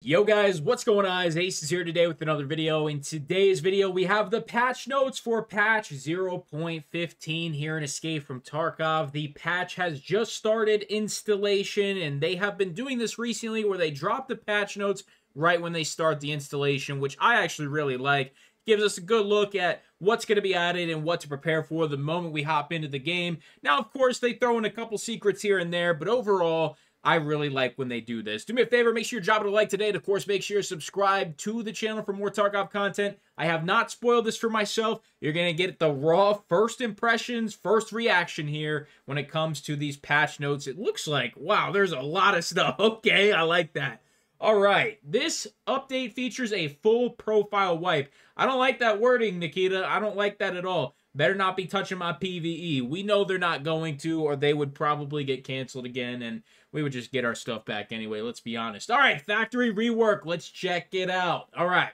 Yo guys, what's going on? Ace is here today with another video. In today's video, we have the patch notes for patch 0.15 here in Escape from Tarkov. The patch has just started installation, and they have been doing this recently where they drop the patch notes right when they start the installation, which I actually really like. Gives us a good look at what's going to be added and what to prepare for the moment we hop into the game. Now, of course, they throw in a couple secrets here and there, but overall, I really like when they do this. Do me a favor, make sure you're dropping a like today. And of course, make sure you're subscribed to the channel for more Tarkov content. I have not spoiled this for myself. You're going to get the raw first impressions, first reaction here when it comes to these patch notes. It looks like, wow, there's a lot of stuff. Okay, I like that. All right, this update features a full profile wipe. I don't like that wording, Nikita. I don't like that at all. Better not be touching my PvE. We know they're not going to, or they would probably get canceled again, and we would just get our stuff back anyway, let's be honest. All right, factory rework. Let's check it out. All right.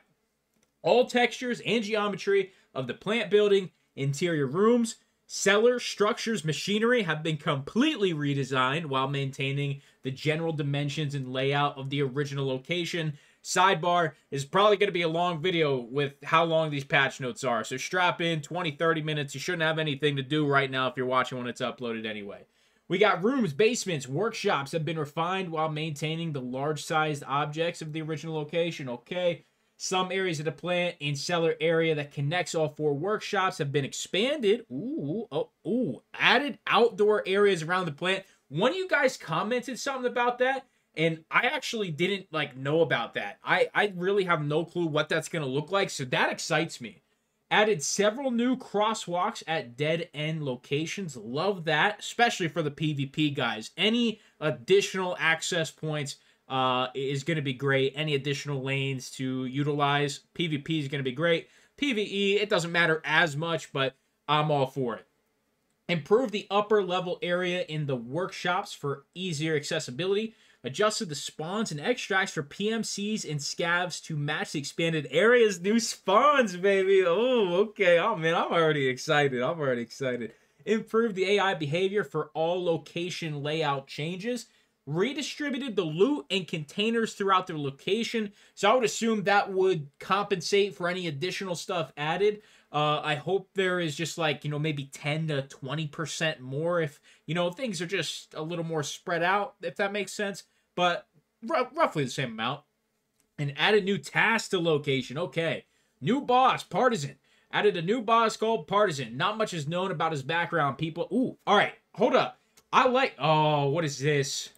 All textures and geometry of the plant building, interior rooms, cellar, structures, machinery have been completely redesigned while maintaining the general dimensions and layout of the original location. Sidebar is probably going to be a long video with how long these patch notes are. So strap in, 20-30 minutes. You shouldn't have anything to do right now if you're watching when it's uploaded anyway. We got rooms, basements, workshops have been refined while maintaining the large-sized objects of the original location. Okay. Some areas of the plant and cellar area that connects all four workshops have been expanded. Added outdoor areas around the plant. One of you guys commented something about that, and I actually didn't know about that. I really have no clue what that's going to look like, so that excites me. Added several new crosswalks at dead-end locations. Love that, especially for the PvP guys. Any additional access points is going to be great. Any additional lanes to utilize. PvP is going to be great. PvE, it doesn't matter as much, but I'm all for it. Improve the upper level area in the workshops for easier accessibility. Adjusted the spawns and extracts for PMCs and scavs to match the expanded areas. New spawns, baby. Oh, okay. Oh, man, I'm already excited. Improved the AI behavior for all location layout changes. Redistributed the loot and containers throughout the location. So I would assume that would compensate for any additional stuff added. I hope there is just maybe 10 to 20% more if, things are just a little more spread out, if that makes sense. But roughly the same amount. And added new tasks to location. Okay. New boss, Partisan. Added a new boss called Partisan. Not much is known about his background, people. Ooh, all right. Hold up. Oh, what is this?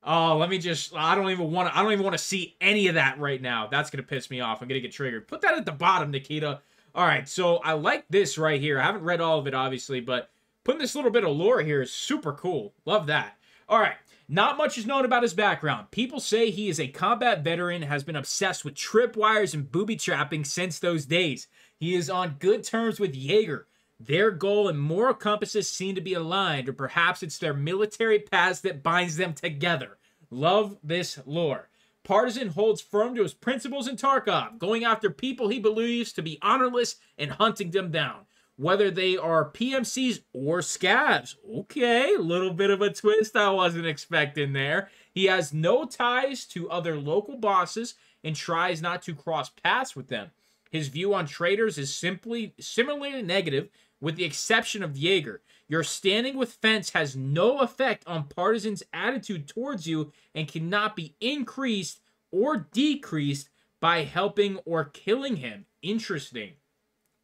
Oh, let me just, I don't even want to see any of that right now. That's going to piss me off. I'm going to get triggered. Put that at the bottom, Nikita. All right, so I like this right here. I haven't read all of it, obviously, but putting this little bit of lore here is super cool. Love that. All right, not much is known about his background. People say he is a combat veteran, has been obsessed with tripwires and booby trapping since those days. He is on good terms with Jaeger. Their goal and moral compasses seem to be aligned, or perhaps it's their military past that binds them together. Love this lore. Partisan holds firm to his principles in Tarkov, going after people he believes to be honorless and hunting them down, whether they are PMCs or scavs. Okay, a little bit of a twist I wasn't expecting there. He has no ties to other local bosses and tries not to cross paths with them. His view on traitors is similarly negative, with the exception of Jaeger. Your standing with Fence has no effect on Partisan's attitude towards you and cannot be increased or decreased by helping or killing him. Interesting.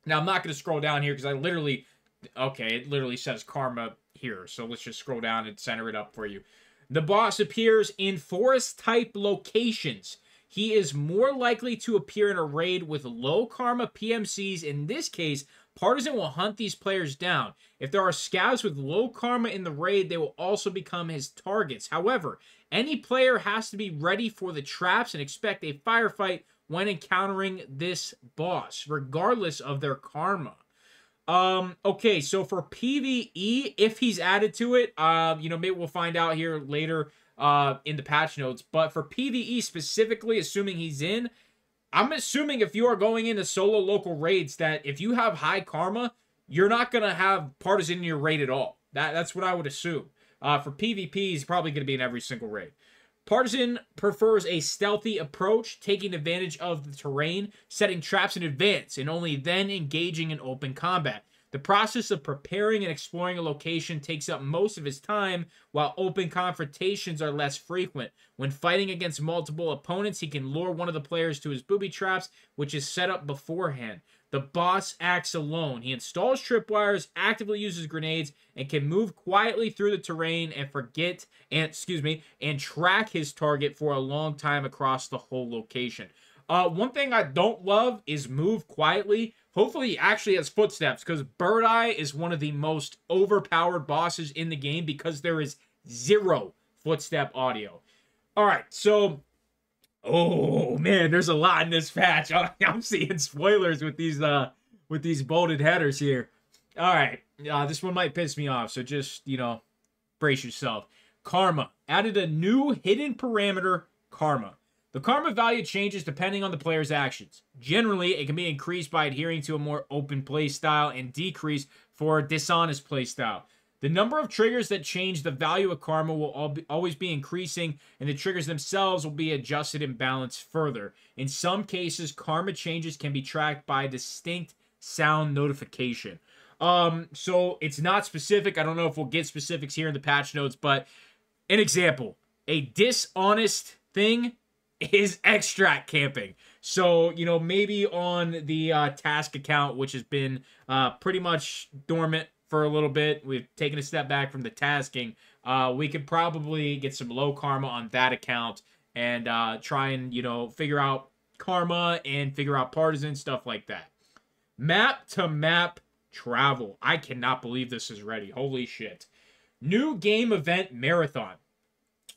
Now, I'm not going to scroll down here because it literally says karma here. So let's just scroll down and center it up for you. The boss appears in forest-type locations. He is more likely to appear in a raid with low karma PMCs. In this case, Partisan will hunt these players down. If there are scavs with low karma in the raid, they will also become his targets. However, any player has to be ready for the traps and expect a firefight when encountering this boss, regardless of their karma. Okay, so for PvE, if he's added to it, maybe we'll find out here later in the patch notes. But for PvE specifically, assuming he's in, I'm assuming if you are going into solo local raids that if you have high karma, you're not going to have Partisan in your raid at all. That's what I would assume. For PvP, he's probably going to be in every single raid. Partisan prefers a stealthy approach, taking advantage of the terrain, setting traps in advance, and only then engaging in open combat. The process of preparing and exploring a location takes up most of his time, while open confrontations are less frequent. When fighting against multiple opponents, he can lure one of the players to his booby traps, which is set up beforehand. The boss acts alone. He installs tripwires, actively uses grenades, and can move quietly through the terrain and track his target for a long time across the whole location. One thing I don't love is move quietly. Hopefully he actually has footsteps, because Bird Eye is one of the most overpowered bosses in the game because there is 0 footstep audio. All right, so oh man, there's a lot in this patch. I'm seeing spoilers with these bolded headers here. All right, this one might piss me off, so just, brace yourself. Karma added a new hidden parameter, Karma. The karma value changes depending on the player's actions. Generally, it can be increased by adhering to a more open playstyle and decreased for a dishonest playstyle. The number of triggers that change the value of karma will always be increasing, and the triggers themselves will be adjusted and balanced further. In some cases, karma changes can be tracked by distinct sound notification. So it's not specific. I don't know if we'll get specifics here in the patch notes, but an example, a dishonest thing is extract camping. So, maybe on the task account, which has been pretty much dormant for a little bit, we've taken a step back from the tasking, we could probably get some low karma on that account and try and, figure out karma and figure out partisan, stuff like that. Map to map travel. I cannot believe this is ready. Holy shit. New game event marathon.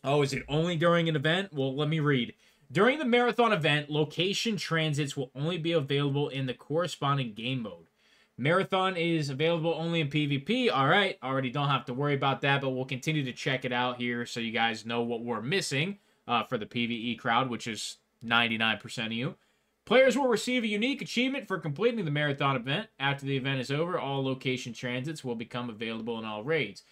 Oh, is it only during an event? Well, let me read. During the marathon event, location transits will only be available in the corresponding game mode. Marathon is available only in PvP. All right, already don't have to worry about that, but we'll continue to check it out here so you guys know what we're missing for the PvE crowd, which is 99% of you. Players will receive a unique achievement for completing the marathon event. After the event is over, all location transits will become available in all raids.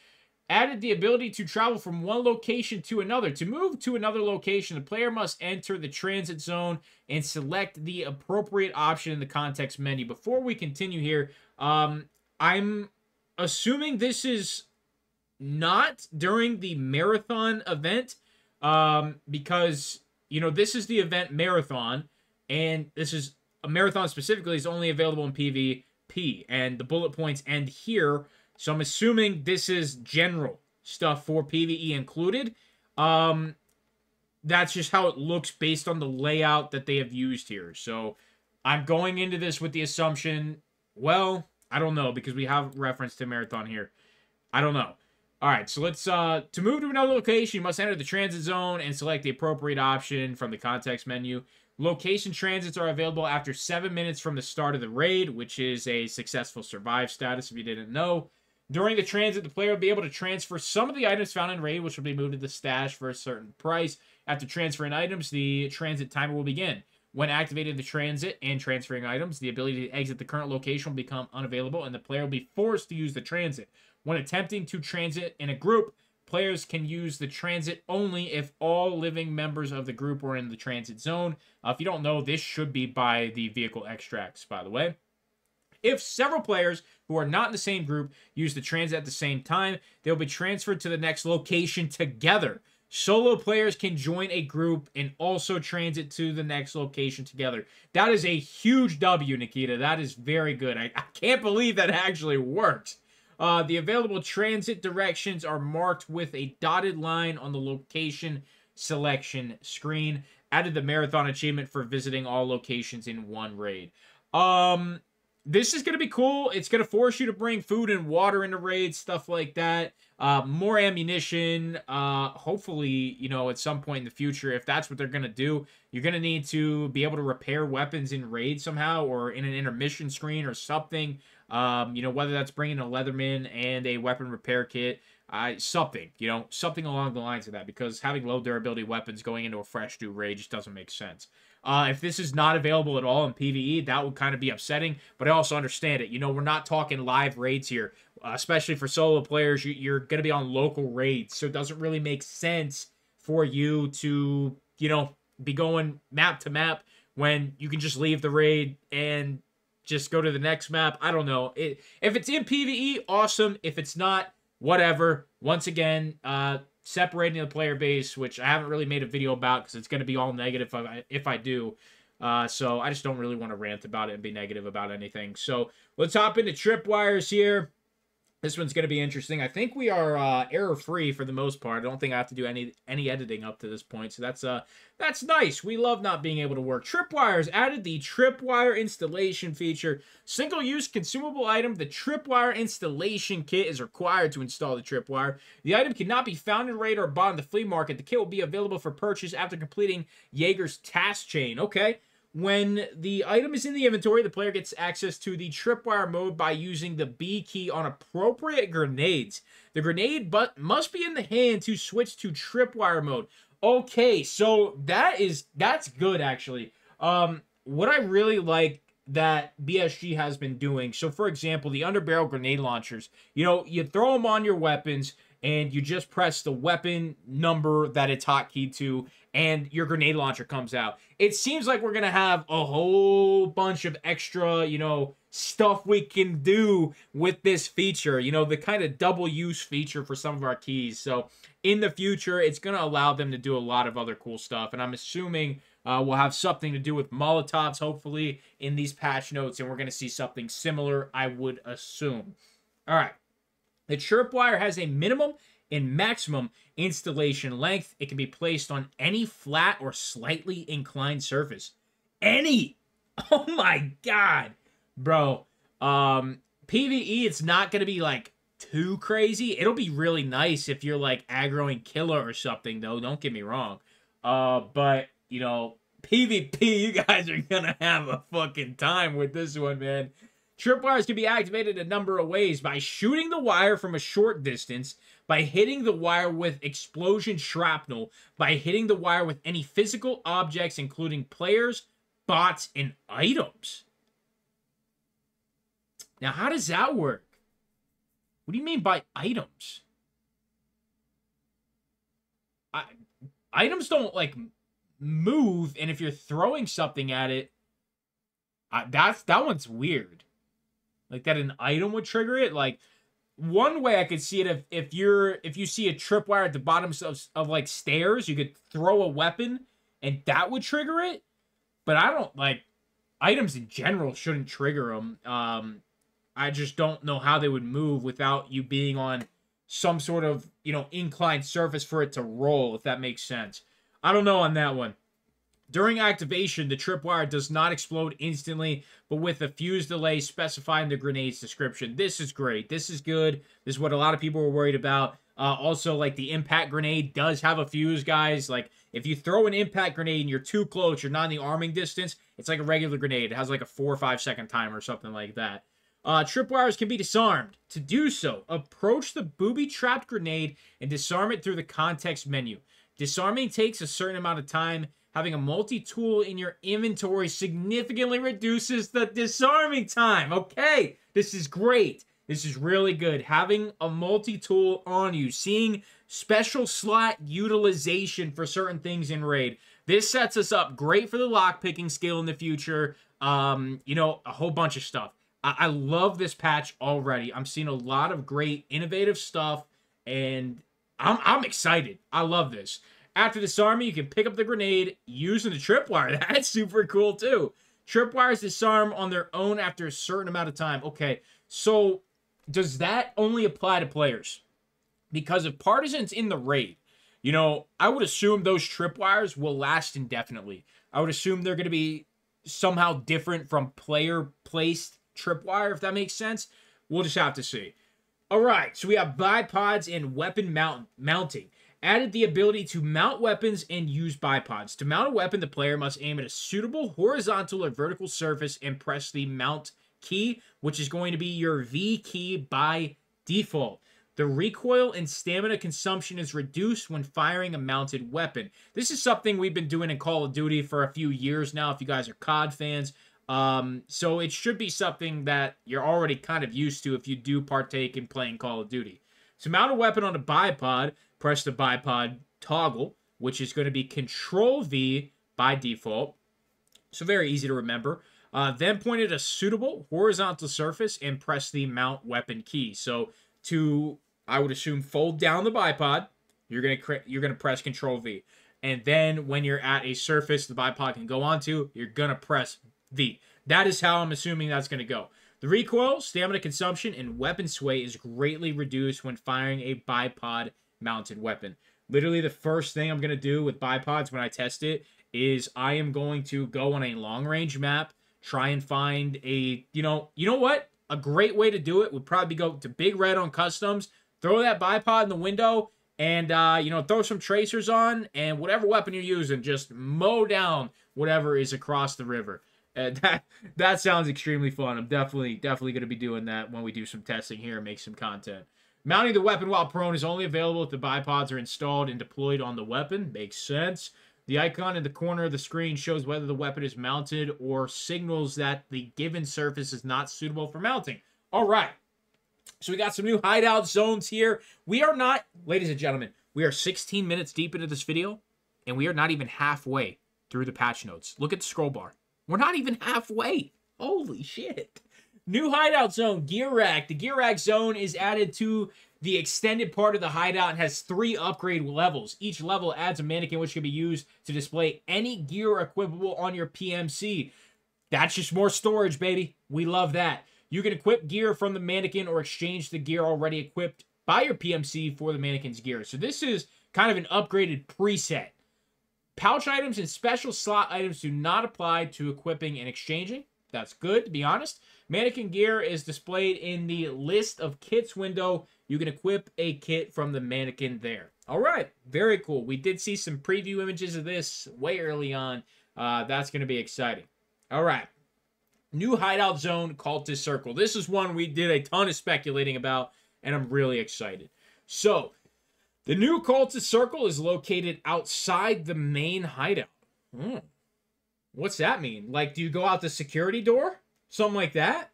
Added the ability to travel from one location to another. To move to another location, the player must enter the transit zone and select the appropriate option in the context menu. Before we continue here, I'm assuming this is not during the marathon event, because, this is the event marathon, and this is a marathon specifically is only available in PvP, and the bullet points end here. So I'm assuming this is general stuff for PvE included. That's just how it looks based on the layout that they have used here. So I'm going into this with the assumption, well, I don't know, because we have reference to marathon here. I don't know. All right, so let's, to move to another location, you must enter the transit zone and select the appropriate option from the context menu. Location transits are available after 7 minutes from the start of the raid, which is a successful survive status if you didn't know. During the transit, the player will be able to transfer some of the items found in raid, which will be moved to the stash for a certain price. After transferring items, the transit timer will begin. When activated the transit and transferring items, the ability to exit the current location will become unavailable, and the player will be forced to use the transit. When attempting to transit in a group, players can use the transit only if all living members of the group are in the transit zone. If you don't know, this should be by the vehicle extracts, by the way. If several players who are not in the same group use the transit at the same time, they'll be transferred to the next location together. Solo players can join a group and also transit to the next location together. That is a huge W, Nikita. That is very good. I can't believe that actually works. The available transit directions are marked with a dotted line on the location selection screen. Added the marathon achievement for visiting all locations in one raid. This is going to be cool. It's going to force you to bring food and water into raids, stuff like that. More ammunition. Hopefully, at some point in the future, if that's what they're going to do, you're going to need to be able to repair weapons in raids somehow or in an intermission screen or something. Whether that's bringing a Leatherman and a weapon repair kit. Something along the lines of that, because having low durability weapons going into a fresh new raid just doesn't make sense. If this is not available at all in PvE, that would kind of be upsetting, but I also understand it. We're not talking live raids here, especially for solo players. You're going to be on local raids, so it doesn't really make sense for you to, you know, be going map to map when you can just leave the raid and just go to the next map. I don't know. If it's in PvE, awesome. If it's not, whatever. Once again, separating the player base, which I haven't really made a video about because it's going to be all negative if I do. So I just don't really want to rant about it and be negative about anything. So let's hop into tripwires here. This one's going to be interesting. I think we are error-free for the most part. I don't think I have to do any editing up to this point, so that's nice. We love not being able to work. Tripwires added the Tripwire installation feature. Single-use consumable item. The Tripwire installation kit is required to install the Tripwire. The item cannot be found in raid or bought in the flea market. The kit will be available for purchase after completing Jaeger's task chain. Okay. When the item is in the inventory, the player gets access to the tripwire mode by using the B key on appropriate grenades. The grenade must be in the hand to switch to tripwire mode. Okay, so that's good actually. What I really like that BSG has been doing. So for example, the underbarrel grenade launchers, you know, you throw them on your weapons and you just press the weapon number that it's hotkeyed to, and your grenade launcher comes out. It seems like we're going to have a whole bunch of extra, you know, stuff we can do with this feature. You know, the kind of double use feature for some of our keys. So in the future, it's going to allow them to do a lot of other cool stuff. And I'm assuming we'll have something to do with Molotovs, hopefully, in these patch notes. And we're going to see something similar, I would assume. All right. The tripwire has a minimum and maximum installation length. It can be placed on any flat or slightly inclined surface. Any! Oh my god! Bro, PvE, it's not going to be, like, too crazy. It'll be really nice if you're, like, aggroing killer or something, though. Don't get me wrong. But, you know, PvP, you guys are going to have a fucking time with this one, man. Tripwires can be activated a number of ways: by shooting the wire from a short distance, by hitting the wire with explosion shrapnel, by hitting the wire with any physical objects, including players, bots, and items. Now, how does that work? What do you mean by items? Items don't, like, move, and if you're throwing something at it, that one's weird. Like, that an item would trigger it. Like, one way I could see it, if you see a tripwire at the bottom of like stairs, you could throw a weapon and that would trigger it. But I don't, like, items in general shouldn't trigger them. I just don't know how they would move without you being on some sort of, you know, inclined surface for it to roll, if that makes sense. I don't know on that one. During activation, the tripwire does not explode instantly, but with a fuse delay specifying the grenade's description. This is great. This is good. This is what a lot of people were worried about. Also, like, the impact grenade does have a fuse, guys. Like, if you throw an impact grenade and you're too close, you're not in the arming distance, it's like a regular grenade. It has like a 4 or 5 second timer or something like that. Tripwires can be disarmed. To do so, approach the booby-trapped grenade and disarm it through the context menu. Disarming takes a certain amount of time. Having a multi-tool in your inventory significantly reduces the disarming time. Okay, this is great. This is really good. Having a multi-tool on you, seeing special slot utilization for certain things in raid. This sets us up great for the lockpicking skill in the future. You know, a whole bunch of stuff. I love this patch already. I'm seeing a lot of great innovative stuff, and I'm excited. I love this. After disarming, you can pick up the grenade using the tripwire. That's super cool, too. Tripwires disarm on their own after a certain amount of time. Okay, so does that only apply to players? Because if Partisan's in the raid, you know, I would assume those tripwires will last indefinitely. I would assume they're going to be somehow different from player-placed tripwire, if that makes sense. We'll just have to see. All right, so we have bipods and weapon mounting. Added the ability to mount weapons and use bipods. To mount a weapon, the player must aim at a suitable horizontal or vertical surface and press the mount key, which is going to be your V key by default. The recoil and stamina consumption is reduced when firing a mounted weapon. This is something we've been doing in Call of Duty for a few years now, if you guys are COD fans. So it should be something that you're already kind of used to if you do partake in playing Call of Duty. To mount a weapon on a bipod, press the bipod toggle. which is going to be Control V by default. So very easy to remember. Then point at a suitable horizontal surface and press the mount weapon key. So to, I would assume, fold down the bipod, you're gonna press Control V. And then when you're at a surface the bipod can go onto, you're gonna press V. That is how I'm assuming that's gonna go. The recoil, stamina consumption, and weapon sway is greatly reduced when firing a bipod mounted weapon. Literally the first thing I'm gonna do with bipods when I test it is I am going to go on a long range map, try and find a, you know what? A great way to do it would probably go to Big Red on customs, throw that bipod in the window, and, throw some tracers on, and whatever weapon you're using, just mow down whatever is across the river. That sounds extremely fun. I'm definitely going to be doing that when we do some testing here and make some content. Mounting the weapon while prone is only available if the bipods are installed and deployed on the weapon. Makes sense. The icon in the corner of the screen shows whether the weapon is mounted or signals that the given surface is not suitable for mounting. All right. So we got some new hideout zones here. We are not, ladies and gentlemen, we are 16 minutes deep into this video, and we are not even halfway through the patch notes. Look at the scroll bar. We're not even halfway. Holy shit. New hideout zone, gear rack. The gear rack zone is added to the extended part of the hideout and has 3 upgrade levels. Each level adds a mannequin which can be used to display any gear equipable on your PMC. That's just more storage, baby. We love that. You can equip gear from the mannequin or exchange the gear already equipped by your PMC for the mannequin's gear. So this is kind of an upgraded preset. Pouch items and special slot items do not apply to equipping and exchanging. That's good, to be honest. Mannequin gear is displayed in the list of kits window. You can equip a kit from the mannequin there. All right, very cool. We did see some preview images of this way early on. That's going to be exciting. All right. New hideout zone, Cultist Circle. This is one we did a ton of speculating about, and I'm really excited. So, the new Cultist Circle is located outside the main hideout. What's that mean? Like, do you go out the security door? Something like that?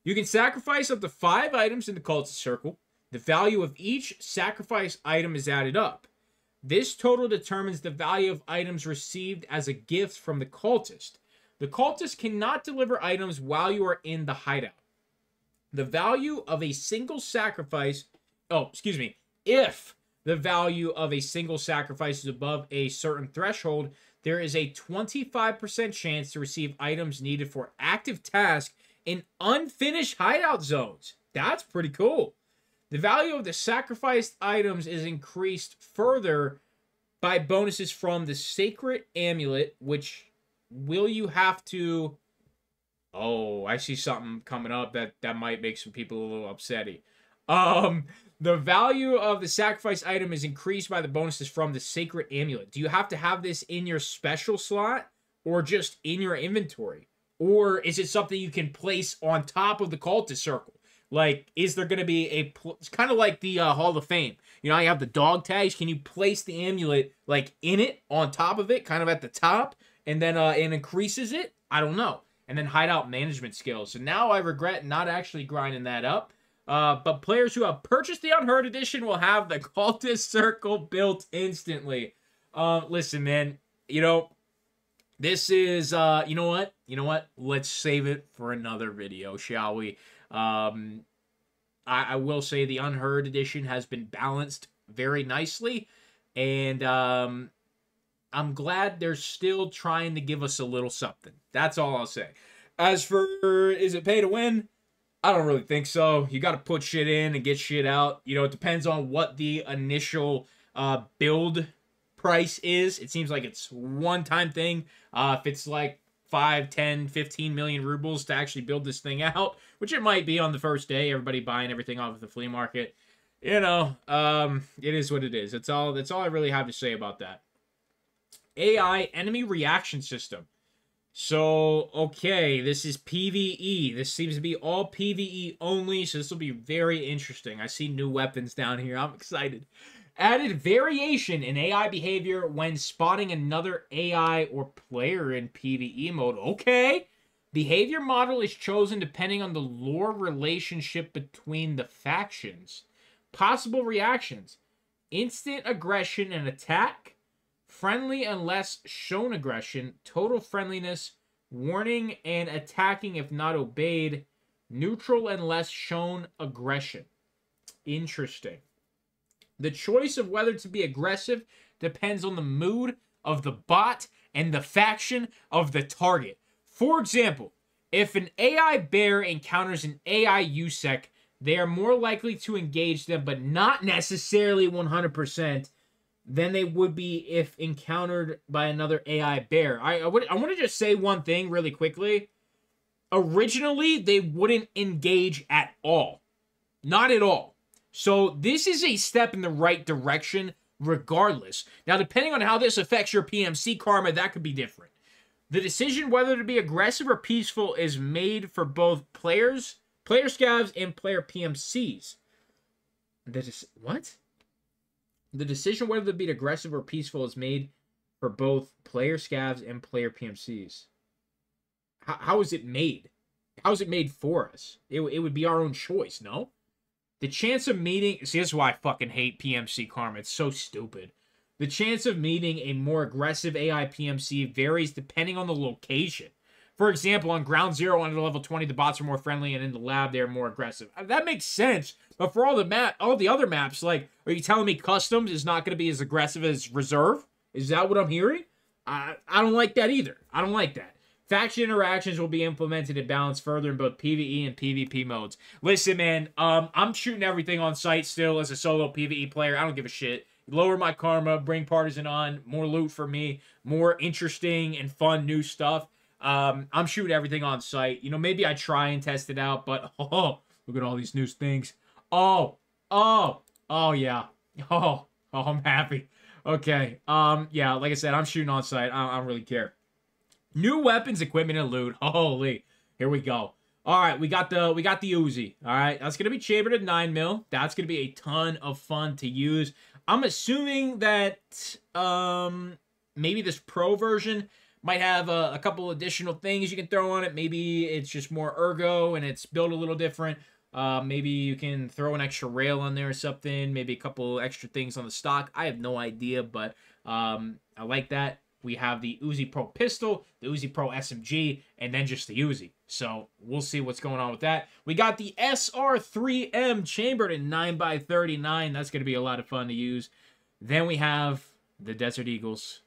You can sacrifice up to 5 items in the Cultist Circle. The value of each sacrifice item is added up. This total determines the value of items received as a gift from the cultist. The cultist cannot deliver items while you are in the hideout. The value of a single sacrifice... If the value of a single sacrifice is above a certain threshold, there is a 25% chance to receive items needed for active tasks in unfinished hideout zones. That's pretty cool. The value of the sacrificed items is increased further by bonuses from the Sacred Amulet, which will you have to... Oh, I see something coming up that might make some people a little upsetty. The value of the sacrifice item is increased by the bonuses from the Sacred Amulet. Do you have to have this in your special slot or just in your inventory? Or is it something you can place on top of the Cultist Circle? Like, is there going to be a... It's kind of like the Hall of Fame. You know, you have the dog tags. Can you place the amulet, like, in it, on top of it, kind of at the top, and then it increases it? I don't know. And then hideout management skills. So now I regret not actually grinding that up. But players who have purchased the Unheard Edition will have the Cultist Circle built instantly. Listen, man, this is, you know what? Let's save it for another video, shall we? I will say the Unheard Edition has been balanced very nicely, and I'm glad they're still trying to give us a little something. That's all I'll say. As for, is it pay to win? I don't really think so. You got to put shit in and get shit out. It depends on what the initial build price is. It seems like it's one-time thing. If it's like 5, 10, 15 million rubles to actually build this thing out, which it might be on the first day, everybody buying everything off of the flea market. It is what it is. That's all I really have to say about that. AI enemy reaction system. So, okay, this is PvE. This seems to be all PvE only, so this will be very interesting. I see new weapons down here. I'm excited. Added variation in AI behavior when spotting another AI or player in PvE mode. Okay. Behavior model is chosen depending on the lore relationship between the factions. Possible reactions. Instant aggression and attack. friendly unless shown aggression, total friendliness, warning and attacking if not obeyed, neutral unless shown aggression. Interesting. The choice of whether to be aggressive depends on the mood of the bot and the faction of the target. For example, if an AI bear encounters an AI USEC, they are more likely to engage them, but not necessarily 100%, than they would be if encountered by another AI bear. I want to just say one thing really quickly. Originally, they wouldn't engage at all. Not at all. So this is a step in the right direction regardless. Now, depending on how this affects your PMC karma, that could be different. The decision whether to be aggressive or peaceful is made for both players, player scavs, and player PMCs. What? The decision whether to be aggressive or peaceful is made for both player scavs and player PMCs. How is it made? How is it made for us? It would be our own choice, no? The chance of meeting... See, this is why I fucking hate PMC karma. It's so stupid. The chance of meeting a more aggressive AI PMC varies depending on the location. For example, on Ground Zero under level 20, the bots are more friendly, and in the lab, they're more aggressive. That makes sense, but for all the other maps, like, are you telling me Customs is not going to be as aggressive as Reserve? Is that what I'm hearing? I don't like that either. I don't like that. Faction interactions will be implemented and balanced further in both PvE and PvP modes. Listen, man, I'm shooting everything on sight still as a solo PvE player. I don't give a shit. Lower my karma, bring Partisan on, more loot for me, more interesting and fun new stuff. I'm shooting everything on site. You know, maybe I try and test it out, but oh, look at all these new things. Oh, yeah. Oh, I'm happy. Okay. Yeah, like I said, I'm shooting on site. I don't really care. New weapons, equipment, and loot. Holy. Here we go. All right, we got the Uzi. All right, that's going to be chambered at 9mm. That's going to be a ton of fun to use. I'm assuming that maybe this Pro version might have a couple additional things you can throw on it. Maybe it's just more ergo and it's built a little different. Maybe you can throw an extra rail on there or something. Maybe a couple extra things on the stock. I have no idea, but I like that. We have the Uzi Pro pistol, the Uzi Pro SMG, and then just the Uzi. So we'll see what's going on with that. We got the SR3M chambered in 9x39. That's going to be a lot of fun to use. Then we have the Desert Eagles.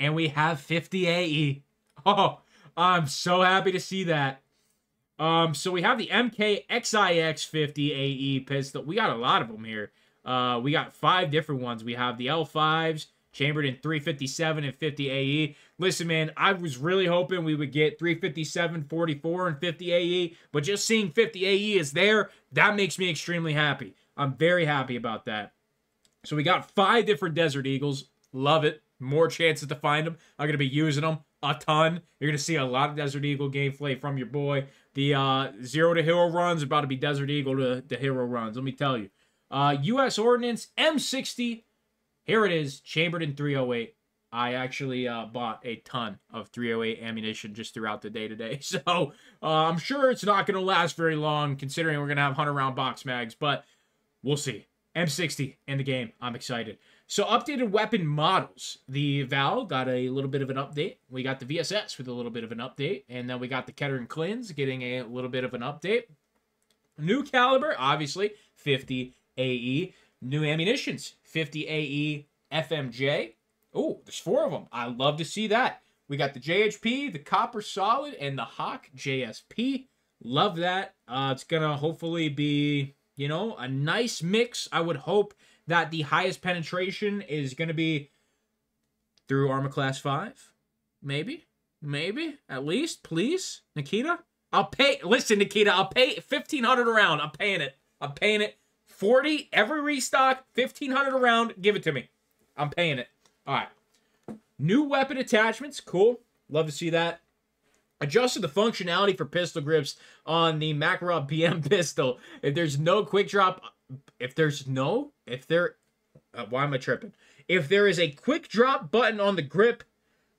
And we have 50 AE. Oh, I'm so happy to see that. So we have the MK XIX 50 AE pistol. We got a lot of them here. We got 5 different ones. We have the L5s, chambered in 357 and 50 AE. Listen, man, I was really hoping we would get 357, 44, and 50 AE, but just seeing 50 AE is there, that makes me extremely happy. I'm very happy about that. So we got 5 different Desert Eagles. Love it. More chances to find them. I'm going to be using them a ton. You're going to see a lot of Desert Eagle gameplay from your boy. The Zero to Hero runs are about to be Desert Eagle to Hero runs, let me tell you. U.S. Ordnance M60. Here it is, chambered in 308. I actually bought a ton of 308 ammunition just throughout the day today. So I'm sure it's not going to last very long considering we're going to have 100-round box mags. But we'll see. M60 in the game. I'm excited. So updated weapon models. The Val got a little bit of an update. We got the VSS with a little bit of an update. And then we got the Kettering Clins getting a little bit of an update. New caliber, obviously, 50 AE. New ammunitions, 50 AE FMJ. Oh, there's 4 of them. I love to see that. We got the JHP, the Copper Solid, and the Hawk JSP. Love that. It's going to hopefully be, you know, a nice mix. I would hope that the highest penetration is going to be through Armor Class 5. Maybe. Maybe. At least. Please. Nikita. I'll pay. Listen, Nikita. I'll pay $1,500 a round. I'm paying it. I'm paying it. 40 every restock, 1,500 a round. Give it to me. I'm paying it. All right. New weapon attachments. Cool. Love to see that. Adjusted the functionality for pistol grips on the Makarov BM pistol. If there's no quick drop, why am I tripping? If there is a quick drop button on the grip,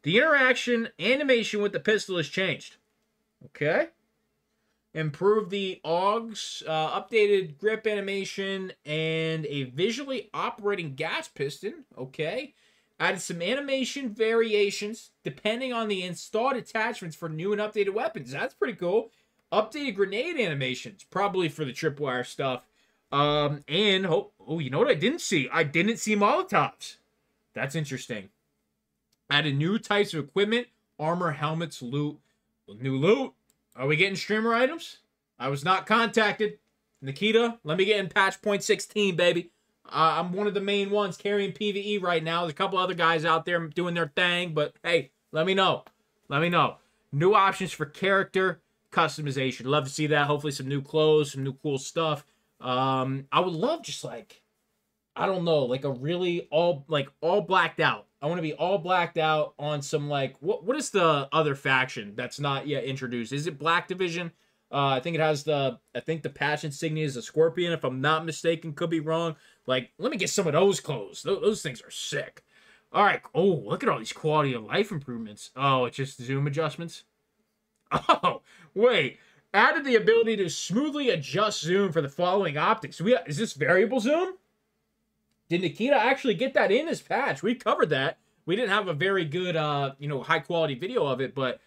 the interaction animation with the pistol is changed. Okay. Improve the AUGs, updated grip animation, and a visually operating gas piston. Okay. Added some animation variations depending on the installed attachments for new and updated weapons. That's pretty cool. Updated grenade animations, probably for the tripwire stuff. And oh, you know what I didn't see? I didn't see Molotovs. That's interesting. Added new types of equipment, armor, helmets, loot. New loot. Are we getting streamer items? I was not contacted. Nikita, let me get in patch point 16, baby. I'm one of the main ones carrying PvE right now. There's a couple other guys out there doing their thing, but hey, let me know. Let me know. New options for character customization. Love to see that. Hopefully some new clothes, some new cool stuff. I would love just like, I don't know, like a really all blacked out. I want to be all blacked out on some like, what is the other faction that's not yet introduced? Is it Black Division? I think it has the patch insignia is a scorpion, if I'm not mistaken. Could be wrong. Like, let me get some of those clothes. Those things are sick. All right. Oh, look at all these quality of life improvements. Oh, it's just zoom adjustments. Oh, wait. Added the ability to smoothly adjust zoom for the following optics. Is this variable zoom? Did Nikita actually get that in his patch? We covered that. We didn't have a very good, high quality video of it, but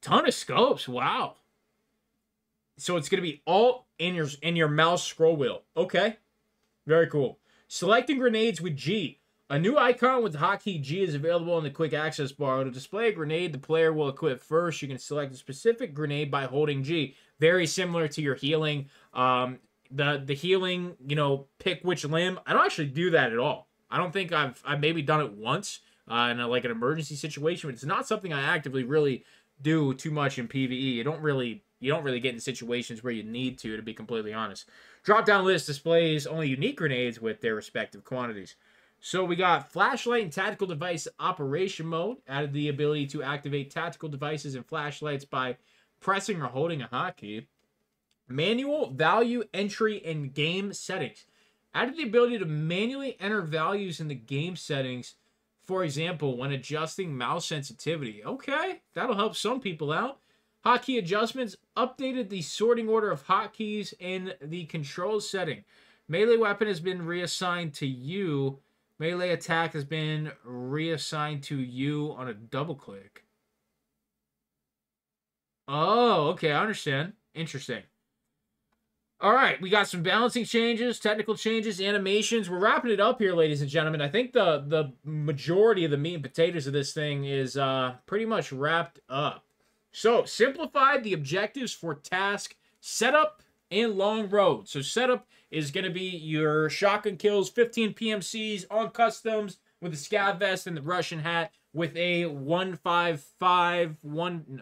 ton of scopes. Wow. So it's going to be all in your mouse scroll wheel. Okay. Very cool. Selecting grenades with G. A new icon with the hotkey G is available in the quick access bar. To display a grenade the player will equip first, you can select a specific grenade by holding G. Very similar to your healing. The healing, pick which limb. I don't actually do that at all. I don't think I've maybe done it once in an emergency situation, but it's not something I actively really do too much in PvE. You don't really get in situations where you need to be completely honest. Drop-down list displays only unique grenades with their respective quantities. So we got flashlight and tactical device operation mode. Added the ability to activate tactical devices and flashlights by pressing or holding a hotkey. Manual value entry in game settings. Added the ability to manually enter values in the game settings. For example, when adjusting mouse sensitivity. Okay, that'll help some people out. Hotkey adjustments. Updated the sorting order of hotkeys in the control setting. Melee weapon has been reassigned to you. Melee attack has been reassigned to you on a double click. Oh, okay, I understand. Interesting. All right, we got some balancing changes, technical changes, animations. We're wrapping it up here, ladies and gentlemen. I think the majority of the meat and potatoes of this thing is pretty much wrapped up. So, simplified the objectives for task setup and long road. So, setup is going to be your shotgun kills, 15 PMCs on customs with the scav vest and the Russian hat with a 155,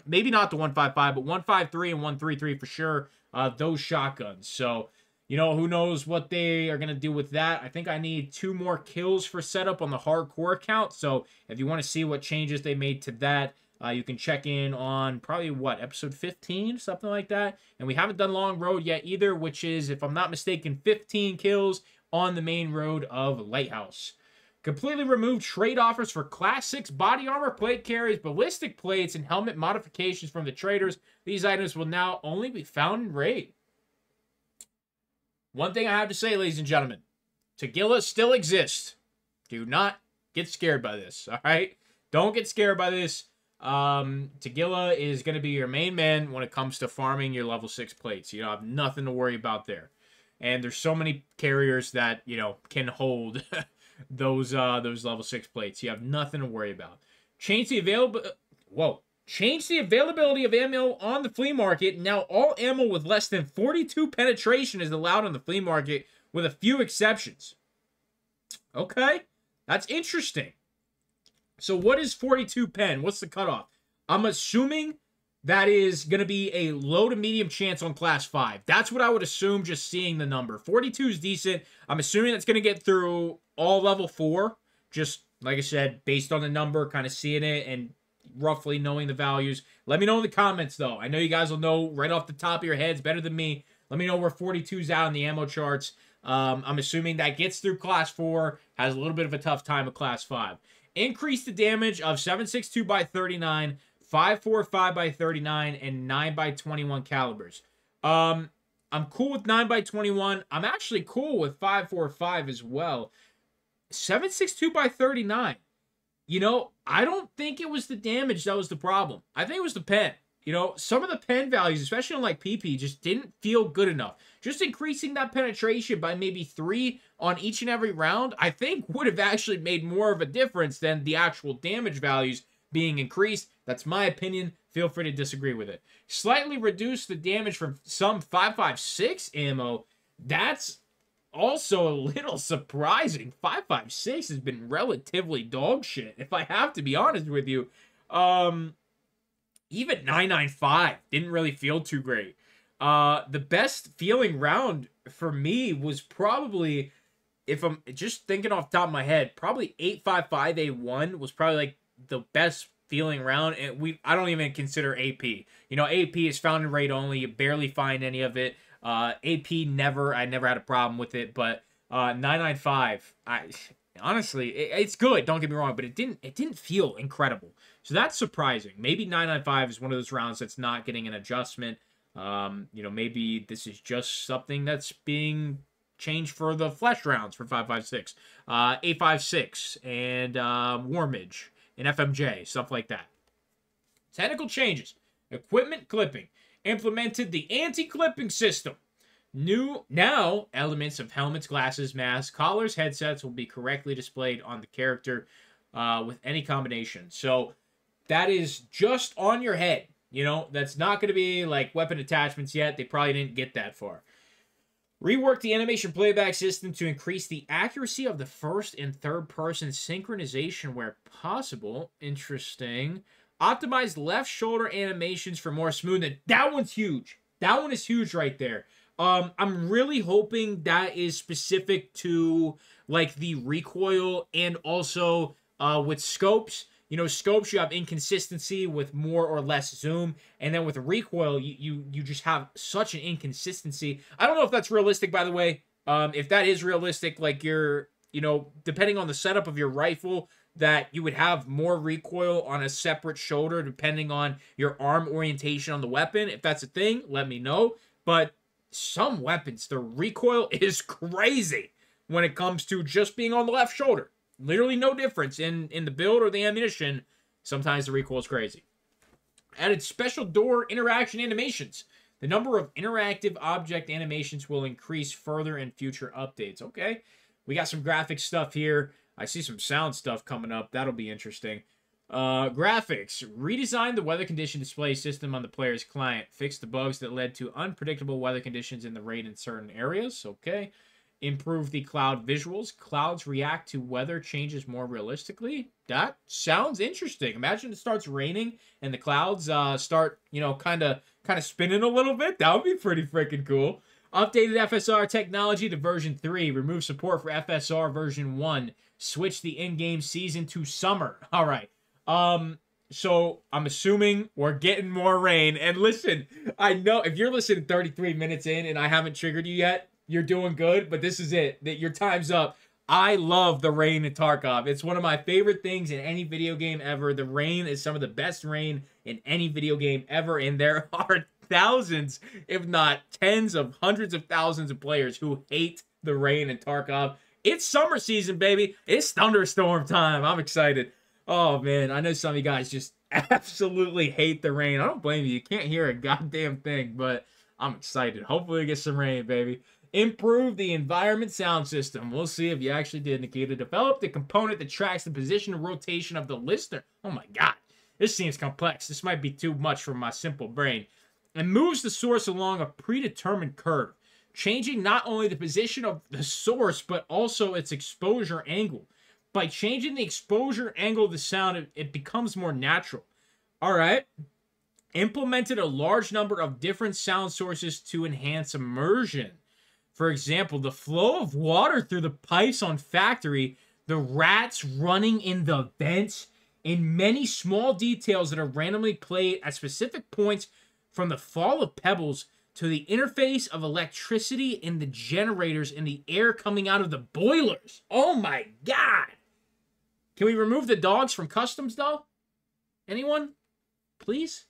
maybe not the 155, but 153 and 133 for sure. Those shotguns. So, who knows what they are going to do with that. I think I need 2 more kills for setup on the hardcore account. So, if you want to see what changes they made to that, you can check in on probably, episode 15, something like that. And we haven't done long road yet either, which is, if I'm not mistaken, 15 kills on the main road of Lighthouse. Completely removed trade offers for Class 6 body armor, plate carriers, ballistic plates, and helmet modifications from the traders. These items will now only be found in raid. One thing I have to say, ladies and gentlemen, Tagilla still exists. Do not get scared by this, all right? Don't get scared by this. Tagilla is going to be your main man when it comes to farming your level 6 plates. You have nothing to worry about there. And there's so many carriers that, can hold those level 6 plates. You have nothing to worry about. Change the availability of ammo on the flea market. Now all ammo with less than 42 penetration is allowed on the flea market with a few exceptions. Okay, that's interesting. So what is 42 pen? What's the cutoff? I'm assuming that is going to be a low to medium chance on class 5. That's what I would assume just seeing the number. 42 is decent. I'm assuming that's going to get through all level 4. Just, like I said, based on the number, kind of seeing it and roughly knowing the values. Let me know in the comments, though. I know you guys will know right off the top of your heads better than me. Let me know where 42's out in the ammo charts. I'm assuming that gets through class 4, has a little bit of a tough time with class 5. Increase the damage of 7.62 by 39, 5.45 by 39, and 9 by 21 calibers. I'm cool with 9 by 21. I'm actually cool with 5.45 as well. 7.62 by 39. You know, I don't think it was the damage that was the problem. I think it was the pen. You know, some of the pen values, especially on like PP, just didn't feel good enough. Just increasing that penetration by maybe 3 on each and every round, I think would have actually made more of a difference than the actual damage values being increased. That's my opinion. Feel free to disagree with it. Slightly reduce the damage from some 5.56 ammo. That's also a little surprising. 5.56 has been relatively dog shit, if I have to be honest with you. Even 9.95 didn't really feel too great. The best feeling round for me was probably, if I'm just thinking off the top of my head, probably 8.55A1 was probably like the best feeling round. And I don't even consider AP. You know, AP is found rate only. You barely find any of it. AP I never had a problem with it. But 9.95, honestly, it's good. Don't get me wrong, but it didn't feel incredible. So that's surprising. Maybe 9.95 is one of those rounds that's not getting an adjustment. You know, maybe this is just something that's being changed for the flesh rounds for 5.56, 8.56, and Warmage and FMJ, stuff like that. Technical changes. Equipment clipping. Implemented the anti-clipping system. Now, elements of helmets, glasses, masks, collars, headsets will be correctly displayed on the character with any combination. So that is just on your head. You know, that's not going to be like weapon attachments yet. They probably didn't get that far. Rework the animation playback system to increase the accuracy of the first and third person synchronization where possible. Interesting. Optimize left shoulder animations for more smoothness. That one's huge. That one is huge right there. I'm really hoping that is specific to like the recoil and also with scopes. You know, scopes, you have inconsistency with more or less zoom, and then with the recoil, you just have such an inconsistency. I don't know if that's realistic, by the way. If that is realistic, like you know, depending on the setup of your rifle, that you would have more recoil on a separate shoulder depending on your arm orientation on the weapon. If that's a thing, let me know. But some weapons, the recoil is crazy when it comes to just being on the left shoulder. Literally no difference in the build or the ammunition. Sometimes the recoil is crazy. Added special door interaction animations. The number of interactive object animations will increase further in future updates. Okay. We got some graphic stuff here. I see some sound stuff coming up. That'll be interesting. Graphics. Redesign the weather condition display system on the player's client. Fix the bugs that led to unpredictable weather conditions in the rain in certain areas. Okay. Improve the cloud visuals. Clouds react to weather changes more realistically. That sounds interesting. Imagine it starts raining and the clouds start, you know, kind of spinning a little bit. That would be pretty freaking cool. Updated FSR technology to version 3. Remove support for FSR version 1. Switch the in-game season to summer. All right. So I'm assuming we're getting more rain. And listen, I know if you're listening 33 minutes in and I haven't triggered you yet, you're doing good, but this is it. That your time's up. I love the rain in Tarkov. It's one of my favorite things in any video game ever. The rain is some of the best rain in any video game ever, and there are thousands, if not tens of hundreds of thousands of players who hate the rain in Tarkov. It's summer season, baby. It's thunderstorm time. I'm excited. Oh, man. I know some of you guys just absolutely hate the rain. I don't blame you. You can't hear a goddamn thing, but I'm excited. Hopefully we get some rain, baby. Improve the environment sound system. We'll see if you actually did, Nikita. Develop the component that tracks the position and rotation of the listener. Oh my god. This seems complex. This might be too much for my simple brain. And moves the source along a predetermined curve, changing not only the position of the source, but also its exposure angle. By changing the exposure angle of the sound, it becomes more natural. All right. Implemented a large number of different sound sources to enhance immersion. For example, the flow of water through the pipes on factory, the rats running in the vents, and many small details that are randomly played at specific points from the fall of pebbles to the interface of electricity in the generators and the air coming out of the boilers. Oh my god! Can we remove the dogs from customs, though? Anyone? Please?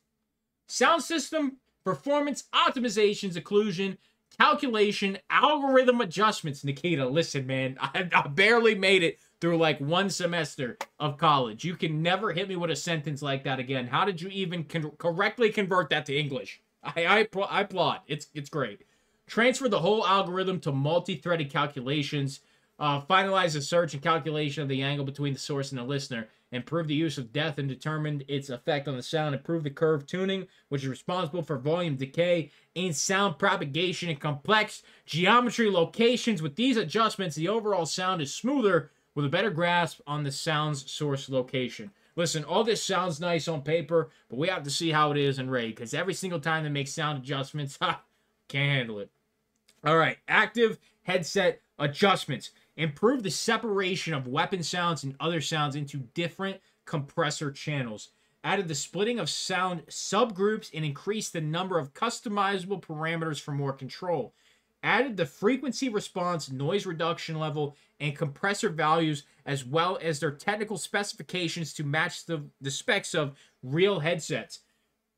Sound system, performance, optimizations, occlusion, calculation, algorithm adjustments. Nikita, listen, man, I barely made it through like one semester of college. You can never hit me with a sentence like that again. How did you even correctly convert that to English? I applaud. It's great. Transfer the whole algorithm to multi-threaded calculations. Finalize the search and calculation of the angle between the source and the listener. Improve the use of depth and determine its effect on the sound. Improve the curve tuning, which is responsible for volume decay and sound propagation in complex geometry locations. With these adjustments, the overall sound is smoother with a better grasp on the sound's source location. Listen, all this sounds nice on paper, but we have to see how it is in RAID, because every single time they make sound adjustments, can't handle it. All right, active headset adjustments. Improve the separation of weapon sounds and other sounds into different compressor channels. Added the splitting of sound subgroups and increased the number of customizable parameters for more control. Added the frequency response, noise reduction level, and compressor values, as well as their technical specifications to match the specs of real headsets.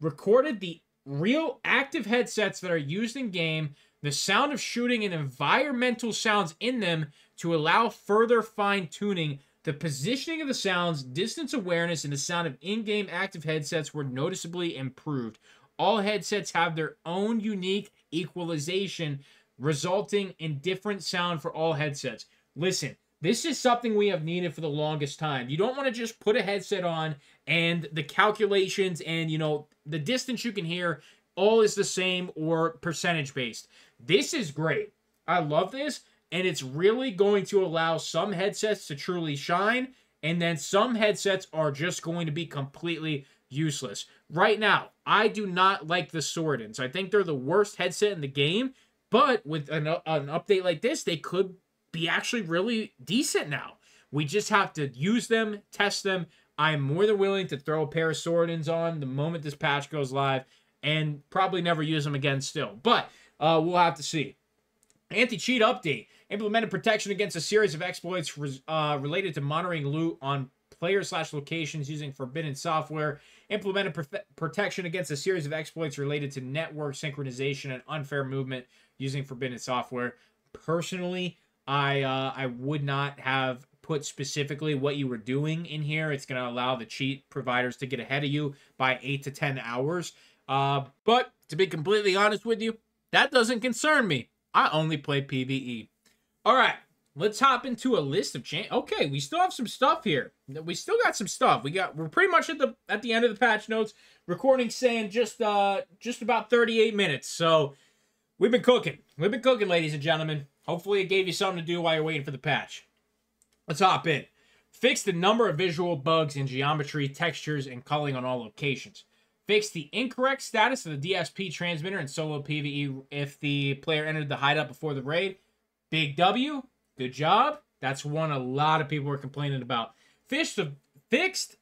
Recorded the real active headsets that are used in game, the sound of shooting and environmental sounds in them to allow further fine-tuning. The positioning of the sounds, distance awareness, and the sound of in-game active headsets were noticeably improved. All headsets have their own unique equalization, resulting in different sound for all headsets. Listen, this is something we have needed for the longest time. You don't want to just put a headset on and the calculations and, you know, the distance you can hear all is the same or percentage based. This is great. I love this, and it's really going to allow some headsets to truly shine, and then some headsets are just going to be completely useless. Right now, I do not like the Sordins. I think they're the worst headset in the game, but with an update like this, they could be actually really decent now. We just have to use them, test them. I'm more than willing to throw a pair of Sordins on the moment this patch goes live, and probably never use them again still. But we'll have to see. Anti-cheat update. Implemented protection against a series of exploits related to monitoring loot on player/locations using forbidden software. Implemented protection against a series of exploits related to network synchronization and unfair movement using forbidden software. Personally, I would not have put specifically what you were doing in here. It's going to allow the cheat providers to get ahead of you by 8 to 10 hours. But to be completely honest with you, that doesn't concern me. I only play PvE. All right, let's hop into a list of Okay, we still have some stuff here. We still got some stuff. We're pretty much at the end of the patch notes. Recording saying just about 38 minutes. So we've been cooking. We've been cooking, ladies and gentlemen. Hopefully it gave you something to do while you're waiting for the patch. Let's hop in. Fix the number of visual bugs in geometry, textures, and culling on all locations. Fix the incorrect status of the DSP transmitter in solo PvE if the player entered the hideout before the raid. Big W. Good job. That's one a lot of people were complaining about. Fixed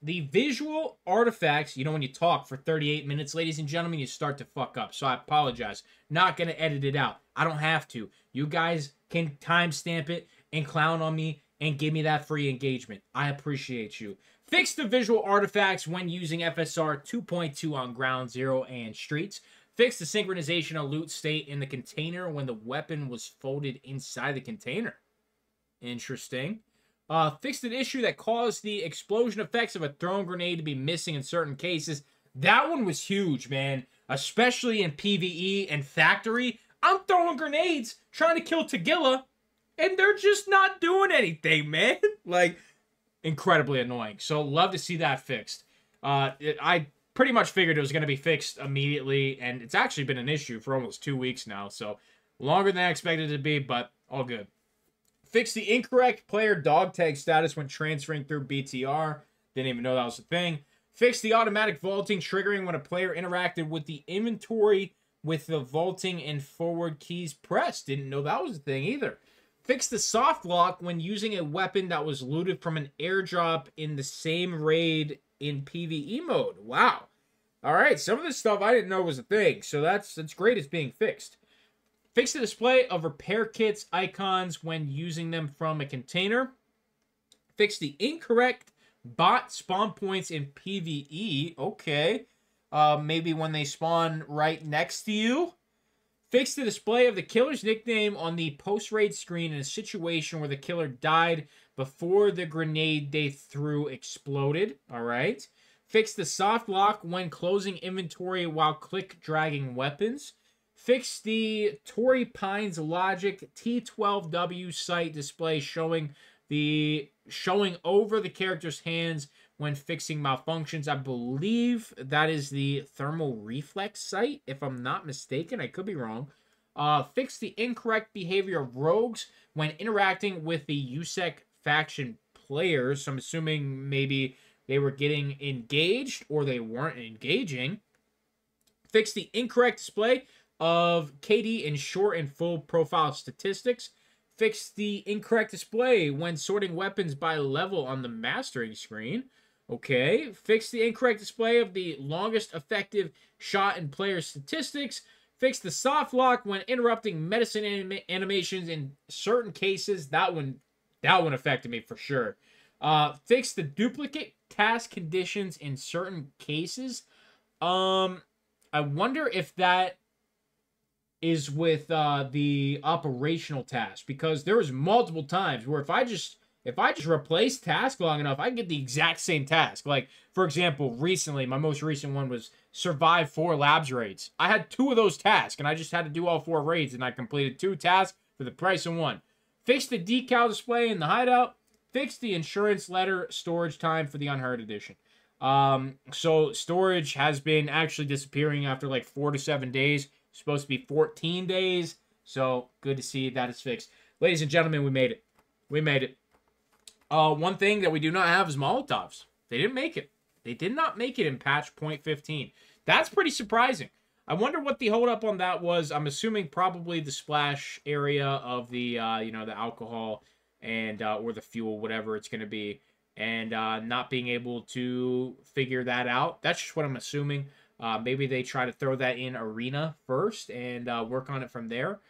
the visual artifacts. You know, when you talk for 38 minutes, ladies and gentlemen, you start to fuck up. So I apologize. Not going to edit it out. I don't have to. You guys can timestamp it and clown on me and give me that free engagement. I appreciate you. Fix the visual artifacts when using FSR 2.2 on Ground Zero and Streets. Fix the synchronization of loot state in the container when the weapon was folded inside the container. Interesting. Fixed an issue that caused the explosion effects of a thrown grenade to be missing in certain cases. That one was huge, man. Especially in PvE and Factory. I'm throwing grenades, trying to kill Tagilla, and they're just not doing anything, man. Like, incredibly annoying. So, love to see that fixed. I pretty much figured it was going to be fixed immediately, and it's actually been an issue for almost 2 weeks now. So, longer than I expected it to be, but all good. Fix the incorrect player dog tag status when transferring through BTR. Didn't even know that was a thing. Fix the automatic vaulting triggering when a player interacted with the inventory with the vaulting and forward keys pressed. Didn't know that was a thing either. Fix the soft lock when using a weapon that was looted from an airdrop in the same raid in PvE mode. Wow. All right, some of this stuff I didn't know was a thing, so that's great it's being fixed. Fix the display of repair kits icons when using them from a container. Fix the incorrect bot spawn points in PvE. Okay. Maybe when they spawn right next to you. Fix the display of the killer's nickname on the post-raid screen in a situation where the killer died before the grenade they threw exploded. All right. Fix the soft lock when closing inventory while click dragging weapons. Fix the Torrey Pines Logic T12W sight display showing over the character's hands when fixing malfunctions. I believe that is the thermal reflex sight, if I'm not mistaken. I could be wrong. Fix the incorrect behavior of rogues when interacting with the USEC faction players. So I'm assuming maybe they were getting engaged or they weren't engaging. Fix the incorrect display of KD in short and full profile statistics. Fix the incorrect display when sorting weapons by level on the mastering screen. Okay. Fix the incorrect display of the longest effective shot in player statistics. Fix the soft lock when interrupting medicine animations in certain cases. That one affected me for sure. Fix the duplicate task conditions in certain cases. I wonder if that is with the operational task, because there was multiple times where if I just replace task long enough, I can get the exact same task. Like, for example, recently, my most recent one was survive 4 labs raids. I had 2 of those tasks, and I just had to do all 4 raids, and I completed 2 tasks for the price of 1. Fix the decal display in the hideout. Fix the insurance letter storage time for the Unheard edition. So storage has been actually disappearing after like 4 to 7 days. It's supposed to be 14 days. So good to see that is fixed. Ladies and gentlemen, we made it. We made it. One thing that we do not have is Molotovs. They didn't make it. They did not make it in patch 0.15. That's pretty surprising. I wonder what the holdup on that was. I'm assuming probably the splash area of the, the alcohol and or the fuel, whatever it's going to be, and not being able to figure that out. That's just what I'm assuming. Maybe they try to throw that in Arena first and work on it from there.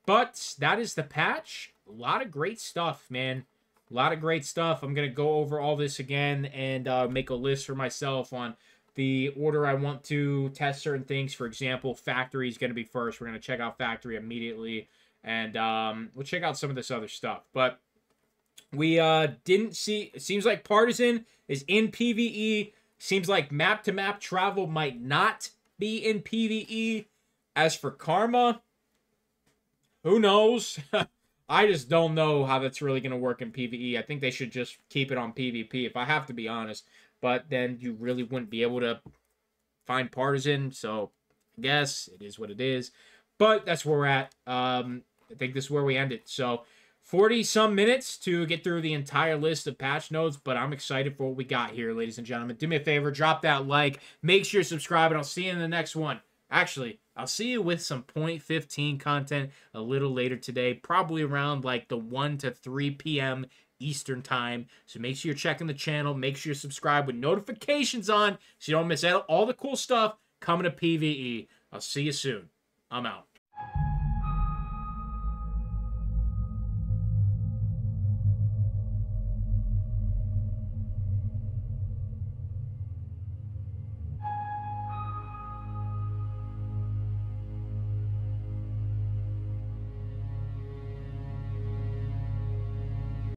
But that is the patch. A lot of great stuff, man. A lot of great stuff. I'm going to go over all this again and make a list for myself on the order I want to test certain things. For example, Factory is going to be first. We're going to check out Factory immediately. And we'll check out some of this other stuff. But we didn't see... It seems like Partisan is in PvE. Seems like map-to-map travel might not be in PvE. As for Karma, who knows? I just don't know how that's really going to work in PvE. I think they should just keep it on PvP, if I have to be honest. But then you really wouldn't be able to find Partisan. So, I guess it is what it is. But that's where we're at. I think this is where we end it. So, 40-some minutes to get through the entire list of patch notes. But I'm excited for what we got here, ladies and gentlemen. Do me a favor, drop that like. Make sure you subscribe, and I'll see you in the next one. Actually, I'll see you with some 0.15 content a little later today, probably around like the 1 to 3 p.m. Eastern time. So make sure you're checking the channel. Make sure you subscribe with notifications on so you don't miss out all the cool stuff coming to PvE. I'll see you soon. I'm out.